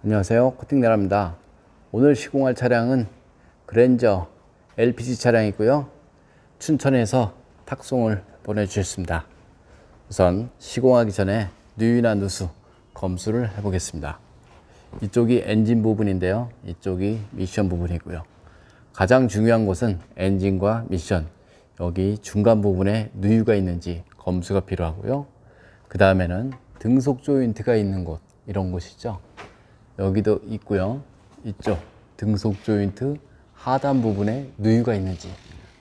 안녕하세요, 코팅내라입니다. 오늘 시공할 차량은 그랜저 LPG 차량이고요. 춘천에서 탁송을 보내주셨습니다. 우선 시공하기 전에 누유나 누수 검수를 해보겠습니다. 이쪽이 엔진 부분인데요, 이쪽이 미션 부분이고요. 가장 중요한 곳은 엔진과 미션, 여기 중간 부분에 누유가 있는지 검수가 필요하고요. 그 다음에는 등속 조인트가 있는 곳, 이런 곳이죠. 여기도 있고요. 이쪽 등속 조인트 하단 부분에 누유가 있는지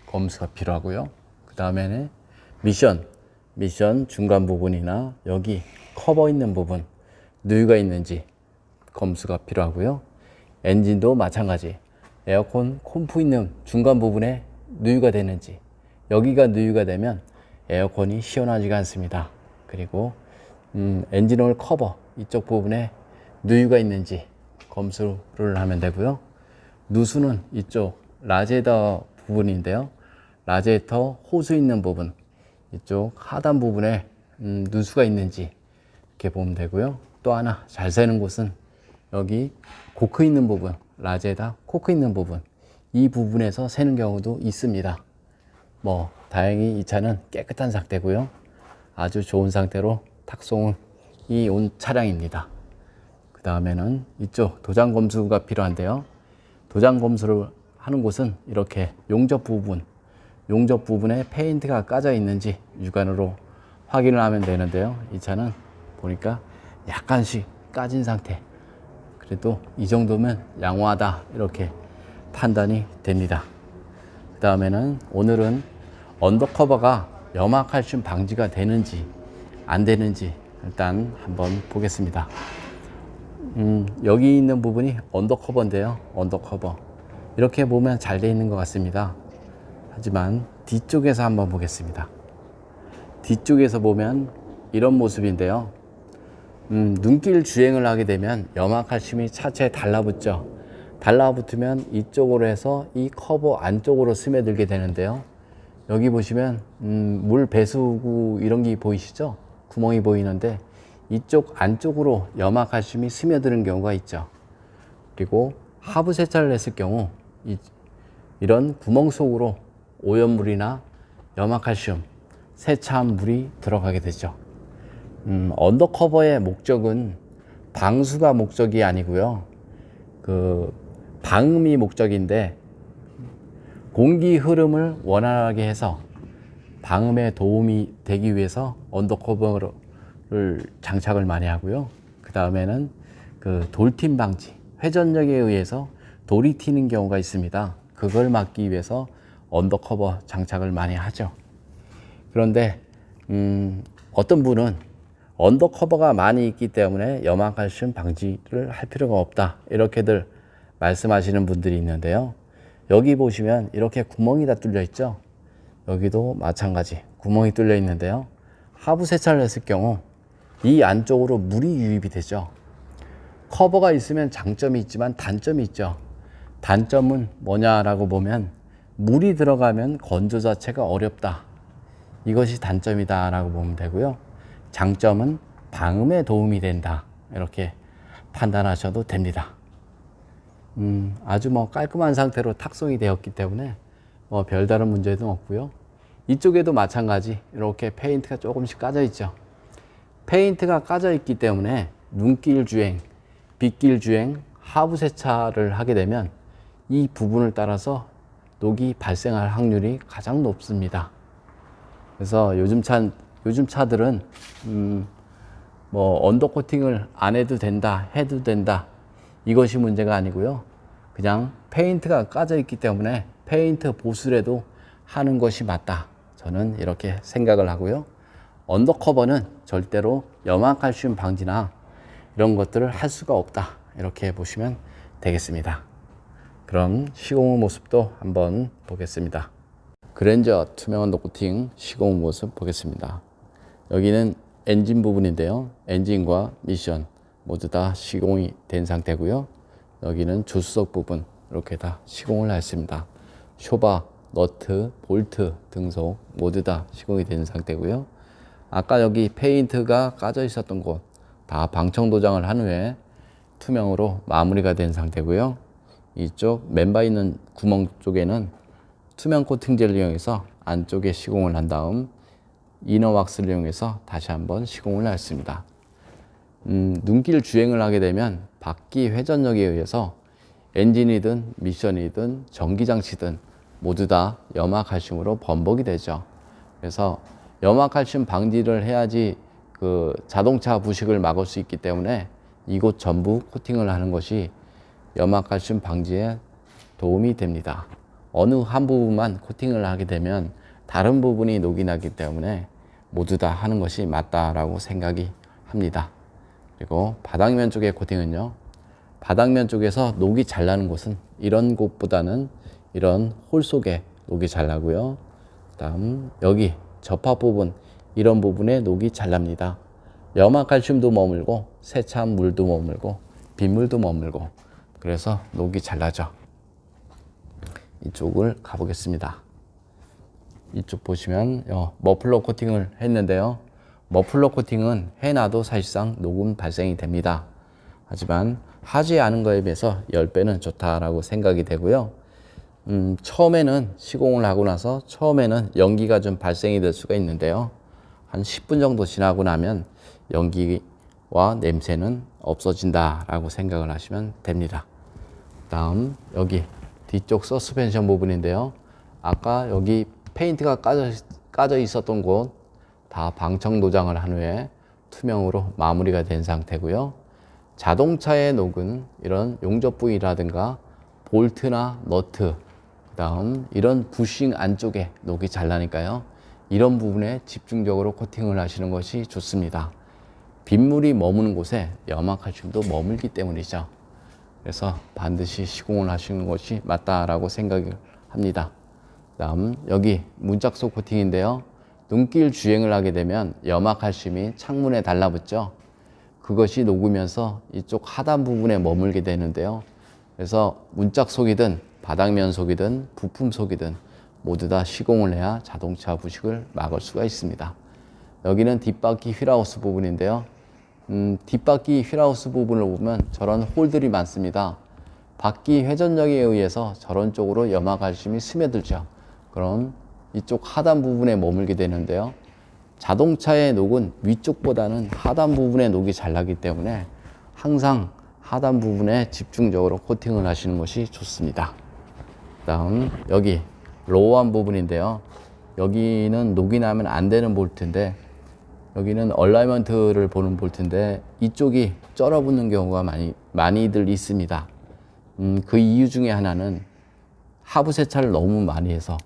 검수가 필요하고요. 그 다음에는 미션 중간 부분이나 여기 커버 있는 부분 누유가 있는지 검수가 필요하고요. 엔진도 마찬가지, 에어컨 콤프 있는 중간 부분에 누유가 되는지, 여기가 누유가 되면 에어컨이 시원하지가 않습니다. 그리고 엔진오일 커버 이쪽 부분에 누유가 있는지 검수를 하면 되고요. 누수는 이쪽 라디에이터 부분인데요, 라디에이터 호수 있는 부분, 이쪽 하단 부분에 누수가 있는지 이렇게 보면 되고요. 또 하나 잘 새는 곳은 여기 코크 있는 부분, 라디에이터 코크 있는 부분, 이 부분에서 새는 경우도 있습니다. 다행히 이 차는 깨끗한 상태고요. 아주 좋은 상태로 탁송이 온 차량입니다. 그 다음에는 이쪽 도장 검수가 필요한데요. 도장 검수를 하는 곳은 이렇게 용접 부분에 페인트가 까져 있는지 육안으로 확인을 하면 되는데요. 이 차는 보니까 약간씩 까진 상태. 그래도 이 정도면 양호하다, 이렇게 판단이 됩니다. 그 다음에는 오늘은 언더커버가 염화칼슘 방지가 되는지 안 되는지 일단 한번 보겠습니다. 여기 있는 부분이 언더커버인데요. 언더커버 이렇게 보면 잘 되어 있는 것 같습니다. 하지만 뒤쪽에서 한번 보겠습니다. 뒤쪽에서 보면 이런 모습인데요. 눈길 주행을 하게 되면 염화칼슘이 차체에 달라붙죠. 달라붙으면 이쪽으로 해서 이 커버 안쪽으로 스며들게 되는데요. 여기 보시면 물 배수구 이런 게 보이시죠? 구멍이 보이는데 이쪽 안쪽으로 염화칼슘이 스며드는 경우가 있죠. 그리고 하부 세차를 했을 경우 이런 구멍 속으로 오염물이나 염화칼슘, 세차한 물이 들어가게 되죠. 언더커버의 목적은 방수가 목적이 아니고요. 방음이 목적인데, 공기 흐름을 원활하게 해서 방음에 도움이 되기 위해서 언더커버를 장착을 많이 하고요. 그 다음에는 돌팀 방지, 회전력에 의해서 돌이 튀는 경우가 있습니다. 그걸 막기 위해서 언더커버 장착을 많이 하죠. 그런데 어떤 분은 언더커버가 많이 있기 때문에 염화칼슘 방지를 할 필요가 없다, 이렇게들 말씀하시는 분들이 있는데요. 여기 보시면 이렇게 구멍이 다 뚫려 있죠. 여기도 마찬가지 구멍이 뚫려 있는데요. 하부 세차를 했을 경우 이 안쪽으로 물이 유입이 되죠. 커버가 있으면 장점이 있지만 단점이 있죠. 단점은 뭐냐라고 보면 물이 들어가면 건조 자체가 어렵다, 이것이 단점이다 라고 보면 되고요. 장점은 방음에 도움이 된다, 이렇게 판단하셔도 됩니다. 아주 깔끔한 상태로 탁송이 되었기 때문에 별다른 문제도 없고요. 이쪽에도 마찬가지 이렇게 페인트가 조금씩 까져 있죠. 페인트가 까져 있기 때문에 눈길 주행, 빗길 주행, 하부 세차를 하게 되면 이 부분을 따라서 녹이 발생할 확률이 가장 높습니다. 그래서 요즘 차들은 언더코팅을 안 해도 된다, 해도 된다, 이것이 문제가 아니고요. 그냥 페인트가 까져 있기 때문에 페인트 보수라도 하는 것이 맞다, 저는 이렇게 생각을 하고요. 언더커버는 절대로 염화칼슘 방지나 이런 것들을 할 수가 없다, 이렇게 보시면 되겠습니다. 그럼 시공 후 모습도 한번 보겠습니다. 그랜저 투명 언더코팅 시공 후 모습 보겠습니다. 여기는 엔진 부분인데요. 엔진과 미션 모두 다 시공이 된 상태고요. 여기는 조수석 부분 이렇게 다 시공을 했습니다. 쇼바, 너트, 볼트, 등속 모두 다 시공이 된 상태고요. 아까 여기 페인트가 까져 있었던 곳 다 방청 도장을 한 후에 투명으로 마무리가 된 상태고요. 이쪽 맨바 있는 구멍 쪽에는 투명 코팅제를 이용해서 안쪽에 시공을 한 다음 이너 왁스를 이용해서 다시 한번 시공을 했습니다. 눈길 주행을 하게 되면 바퀴 회전력에 의해서 엔진이든 미션이든 전기장치든 모두 다 염화칼슘으로 범벅이 되죠. 그래서 염화칼슘 방지를 해야지 그 자동차 부식을 막을 수 있기 때문에 이곳 전부 코팅을 하는 것이 염화칼슘 방지에 도움이 됩니다. 어느 한 부분만 코팅을 하게 되면 다른 부분이 녹이 나기 때문에 모두 다 하는 것이 맞다라고 생각이 합니다. 그리고 바닥면 쪽의 코팅은요, 바닥면 쪽에서 녹이 잘 나는 곳은 이런 곳보다는 이런 홀 속에 녹이 잘 나고요. 그다음 여기 접합 부분, 이런 부분에 녹이 잘 납니다. 염화칼슘도 머물고 세차한 물도 머물고 빗물도 머물고, 그래서 녹이 잘 나죠. 이쪽을 가보겠습니다. 이쪽 보시면 머플러 코팅을 했는데요. 머플러 코팅은 해놔도 사실상 녹음 발생이 됩니다. 하지만 하지 않은 거에 비해서 10배는 좋다라고 생각이 되고요. 처음에는 시공을 하고 나서 처음에는 연기가 좀 발생이 될 수가 있는데요. 한 10분 정도 지나고 나면 연기와 냄새는 없어진다라고 생각을 하시면 됩니다. 다음 여기 뒤쪽 서스펜션 부분인데요. 아까 여기 페인트가 까져 있었던 곳 다 방청 도장을 한 후에 투명으로 마무리가 된 상태고요. 자동차의 녹은 이런 용접 부위라든가 볼트나 너트, 그 다음 이런 부싱 안쪽에 녹이 잘 나니까요. 이런 부분에 집중적으로 코팅을 하시는 것이 좋습니다. 빗물이 머무는 곳에 염화칼슘도 머물기 때문이죠. 그래서 반드시 시공을 하시는 것이 맞다라고 생각을 합니다. 다음 여기 문짝소 코팅인데요. 눈길 주행을 하게 되면 염화칼슘이 창문에 달라붙죠. 그것이 녹으면서 이쪽 하단 부분에 머물게 되는데요. 그래서 문짝속이든 바닥면 속이든 부품 속이든 모두 다 시공을 해야 자동차 부식을 막을 수가 있습니다. 여기는 뒷바퀴 휠하우스 부분인데요. 뒷바퀴 휠하우스 부분을 보면 저런 홀들이 많습니다. 바퀴 회전력에 의해서 저런 쪽으로 염화칼슘이 스며들죠. 그럼 이쪽 하단 부분에 머물게 되는데요. 자동차의 녹은 위쪽보다는 하단 부분에 녹이 잘 나기 때문에 항상 하단 부분에 집중적으로 코팅을 하시는 것이 좋습니다. 다음 여기 로우암 부분인데요. 여기는 녹이 나면 안 되는 볼트인데 여기는 얼라이먼트를 보는 볼트인데 이쪽이 쩔어붙는 경우가 많이들 있습니다. 그 이유 중에 하나는 하부 세차를 너무 많이 해서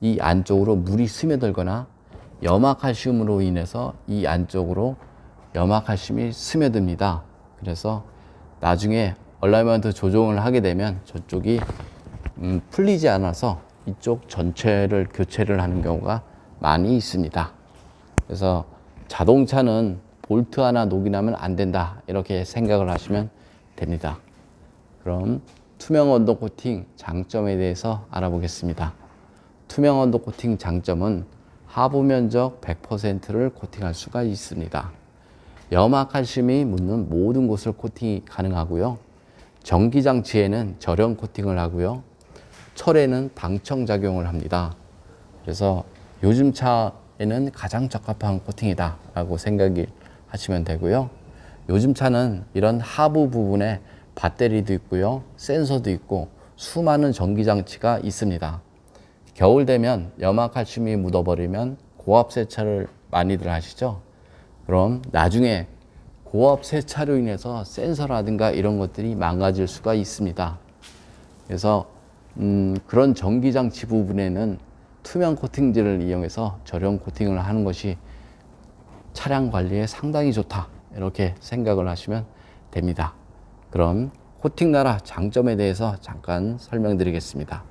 이 안쪽으로 물이 스며들거나 염화칼슘으로 인해서 이 안쪽으로 염화칼슘이 스며듭니다. 그래서 나중에 얼라이먼트 조정을 하게 되면 저쪽이 풀리지 않아서 이쪽 전체를 교체를 하는 경우가 많이 있습니다. 그래서 자동차는 볼트 하나 녹이 나면 안 된다, 이렇게 생각을 하시면 됩니다. 그럼 투명 언더 코팅 장점에 대해서 알아보겠습니다. 투명 언더 코팅 장점은 하부 면적 100%를 코팅할 수가 있습니다. 염화칼슘이 묻는 모든 곳을 코팅이 가능하고요. 전기장치에는 절연 코팅을 하고요. 철에는 방청 작용을 합니다. 그래서 요즘 차에는 가장 적합한 코팅이다 라고 생각을 하시면 되고요. 요즘 차는 이런 하부 부분에 배터리도 있고요. 센서도 있고 수많은 전기장치가 있습니다. 겨울 되면 염화칼슘이 묻어버리면 고압 세차를 많이들 하시죠. 그럼 나중에 고압 세차로 인해서 센서라든가 이런 것들이 망가질 수가 있습니다. 그래서 그런 전기장치 부분에는 투명 코팅제를 이용해서 절연 코팅을 하는 것이 차량 관리에 상당히 좋다, 이렇게 생각을 하시면 됩니다. 그럼 코팅 나라 장점에 대해서 잠깐 설명드리겠습니다.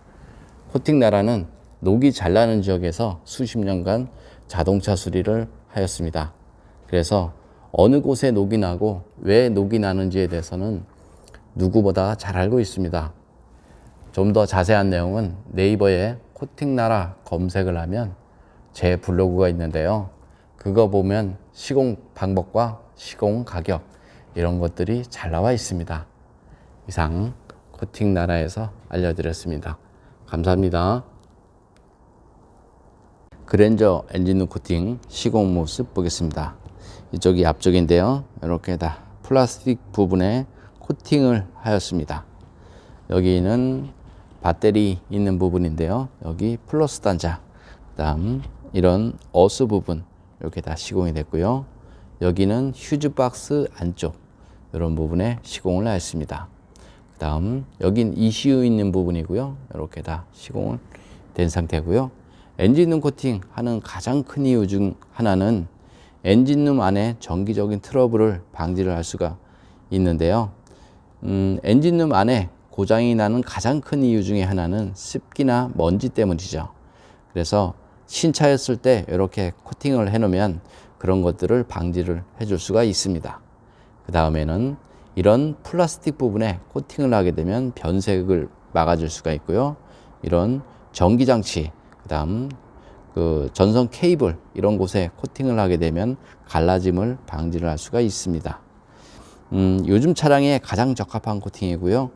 코팅 나라는 녹이 잘 나는 지역에서 수십 년간 자동차 수리를 하였습니다. 그래서 어느 곳에 녹이 나고 왜 녹이 나는지에 대해서는 누구보다 잘 알고 있습니다. 좀 더 자세한 내용은 네이버에 코팅 나라 검색을 하면 제 블로그가 있는데요. 그거 보면 시공 방법과 시공 가격 이런 것들이 잘 나와 있습니다. 이상 코팅 나라에서 알려드렸습니다. 감사합니다. 그랜저 엔진룸 코팅 시공 모습 보겠습니다. 이쪽이 앞쪽인데요. 이렇게 다 플라스틱 부분에 코팅을 하였습니다. 여기는 배터리 있는 부분인데요. 여기 플러스 단자, 그 다음 이런 어스 부분 이렇게 다 시공이 됐고요. 여기는 휴즈박스 안쪽 이런 부분에 시공을 하였습니다. 그 다음 여긴 ECU 있는 부분이고요. 이렇게 다 시공을 된 상태고요. 엔진룸 코팅 하는 가장 큰 이유 중 하나는 엔진룸 안에 정기적인 트러블을 방지를 할 수가 있는데요. 엔진룸 안에 고장이 나는 가장 큰 이유 중에 하나는 습기나 먼지 때문이죠. 그래서 신차였을 때 이렇게 코팅을 해 놓으면 그런 것들을 방지를 해줄 수가 있습니다. 그 다음에는 이런 플라스틱 부분에 코팅을 하게 되면 변색을 막아줄 수가 있고요. 이런 전기장치, 그 다음 그 전선 케이블 이런 곳에 코팅을 하게 되면 갈라짐을 방지를 할 수가 있습니다. 요즘 차량에 가장 적합한 코팅이고요.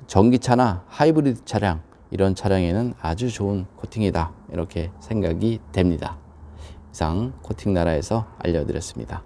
전기차나 하이브리드 차량 이런 차량에는 아주 좋은 코팅이다 이렇게 생각이 됩니다. 이상 코팅 나라에서 알려드렸습니다.